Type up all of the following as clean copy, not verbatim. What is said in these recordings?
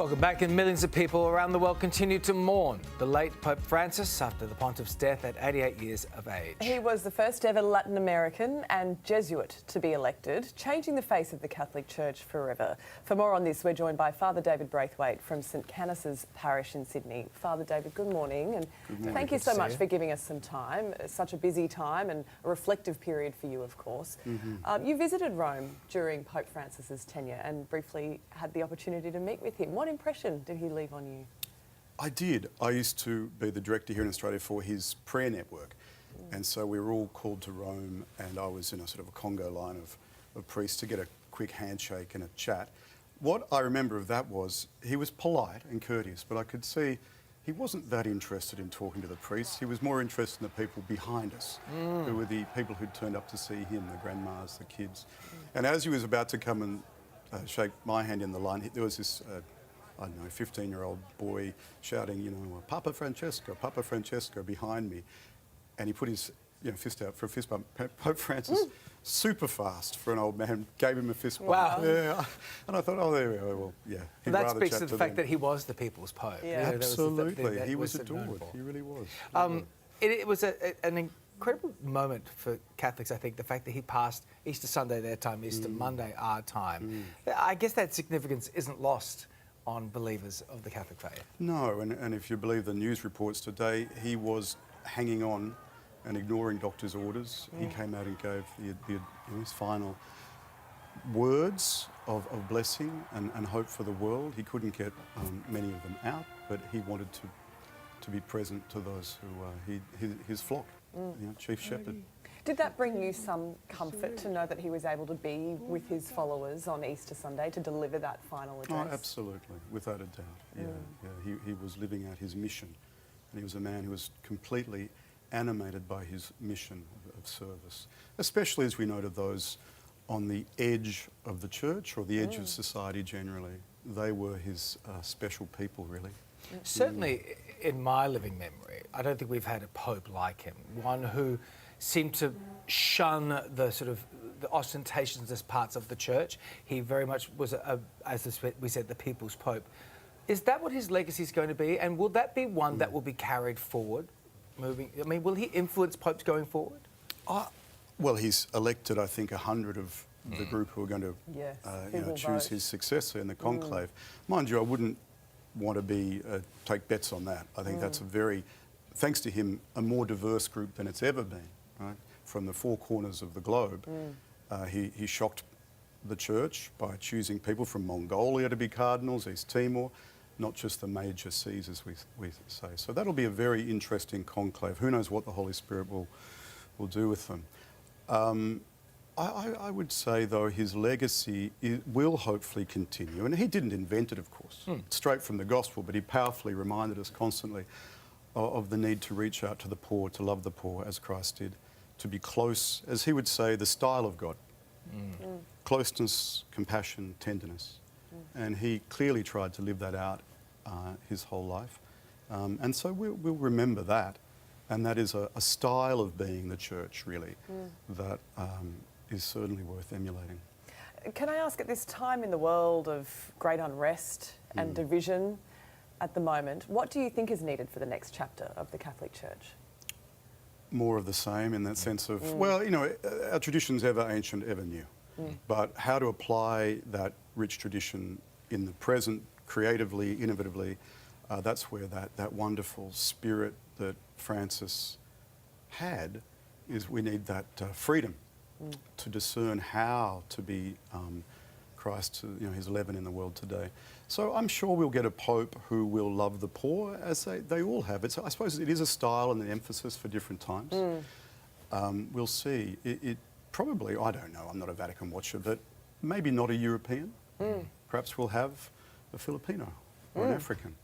Welcome back. And millions of people around the world continue to mourn the late Pope Francis after the pontiff's death at 88 years of age. He was the first ever Latin American and Jesuit to be elected, changing the face of the Catholic Church forever. For more on this, we're joined by Father David Braithwaite from St Canice's parish in Sydney. Father David, good morning. And Good morning. thank you so much for giving us some time. It's such a busy time and a reflective period for you, of course. You visited Rome during Pope Francis's tenure and briefly had the opportunity to meet with him. What impression did he leave on you? I did. I used to be the director here in Australia for his prayer network. And so we were all called to Rome, and I was in a sort of a Congo line of priests to get a quick handshake and a chat. What I remember of that was he was polite and courteous, but I could see he wasn't that interested in talking to the priests. He was more interested in the people behind us, who were the people who'd turned up to see him, the grandmas, the kids. And as he was about to come and shake my hand in the line, there was this I don't know, 15-year-old boy shouting, you know, Papa Francesco behind me. And he put his fist out for a fist bump. Pope Francis, super fast for an old man, gave him a fist bump. Wow. Yeah. And I thought, oh, there we go. Well, yeah. And that speaks to the fact that he was the people's Pope. Yeah. Absolutely. He was adored. He really was. It was an incredible moment for Catholics, I think, the fact that he passed Easter Sunday their time, Easter Monday our time. I guess that significance isn't lost on believers of the Catholic faith. No, and if you believe the news reports today, he was hanging on and ignoring doctors' orders. He came out and gave his final words of blessing and hope for the world. He couldn't get many of them out, but he wanted to be present to those who his flock, chief shepherd. Did that bring you some comfort to know that he was able to be with his followers on Easter Sunday to deliver that final address? Oh, absolutely, without a doubt. He was living out his mission, and he was a man who was completely animated by his mission of service, especially as we know to those on the edge of the church or the edge of society generally. They were his special people, really. Certainly, in my living memory, I don't think we've had a pope like him, one who seemed to shun the sort of the ostentations as parts of the church. He very much was, as we said, the people's pope. Is that what his legacy is going to be? And will that be one that will be carried forward? Will he influence popes going forward? Well, he's elected, I think, 100 of the group who are going to choose his successor in the conclave. Mind you, I wouldn't want to take bets on that. I think that's thanks to him, a more diverse group than it's ever been. Right? From the four corners of the globe, he shocked the church by choosing people from Mongolia to be cardinals, East Timor, not just the major sees, as we say. So that'll be a very interesting conclave. Who knows what the Holy Spirit will do with them. I would say, though, his legacy will hopefully continue. And he didn't invent it, of course, straight from the gospel, but he powerfully reminded us constantly of the need to reach out to the poor, to love the poor, as Christ did, to be close, as he would say, the style of God. Closeness, compassion, tenderness. And he clearly tried to live that out his whole life. And so we'll remember that. And that is a style of being the church, really, that is certainly worth emulating. Can I ask, at this time in the world of great unrest and division at the moment, what do you think is needed for the next chapter of the Catholic Church? More of the same, in that sense of, well, you know, our tradition's ever ancient, ever new. But how to apply that rich tradition in the present, creatively, innovatively, that's where that wonderful spirit that Francis had is we need that freedom to discern how to be Christ, his leaven in the world today. So I'm sure we'll get a pope who will love the poor, as they all have. I suppose it is a style and an emphasis for different times. We'll see. It probably, I don't know, I'm not a Vatican watcher, but maybe not a European. Perhaps we'll have a Filipino or an African.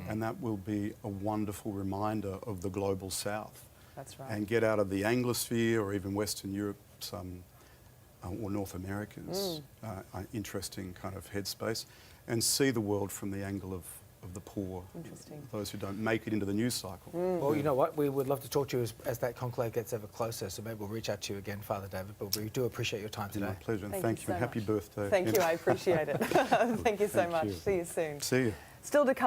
And that will be a wonderful reminder of the global south. That's right. And get out of the Anglosphere or even Western Europe, or North America's interesting kind of headspace, and see the world from the angle of of the poor, Interesting. those who don't make it into the news cycle. Well, you know what? We would love to talk to you as that conclave gets ever closer. So maybe we'll reach out to you again, Father David. But we do appreciate your time today. My pleasure, and Thank thank you you, and so happy much. birthday. Thank you, I appreciate it. Thank you so Thank much. you. See you soon. See you. Still to come.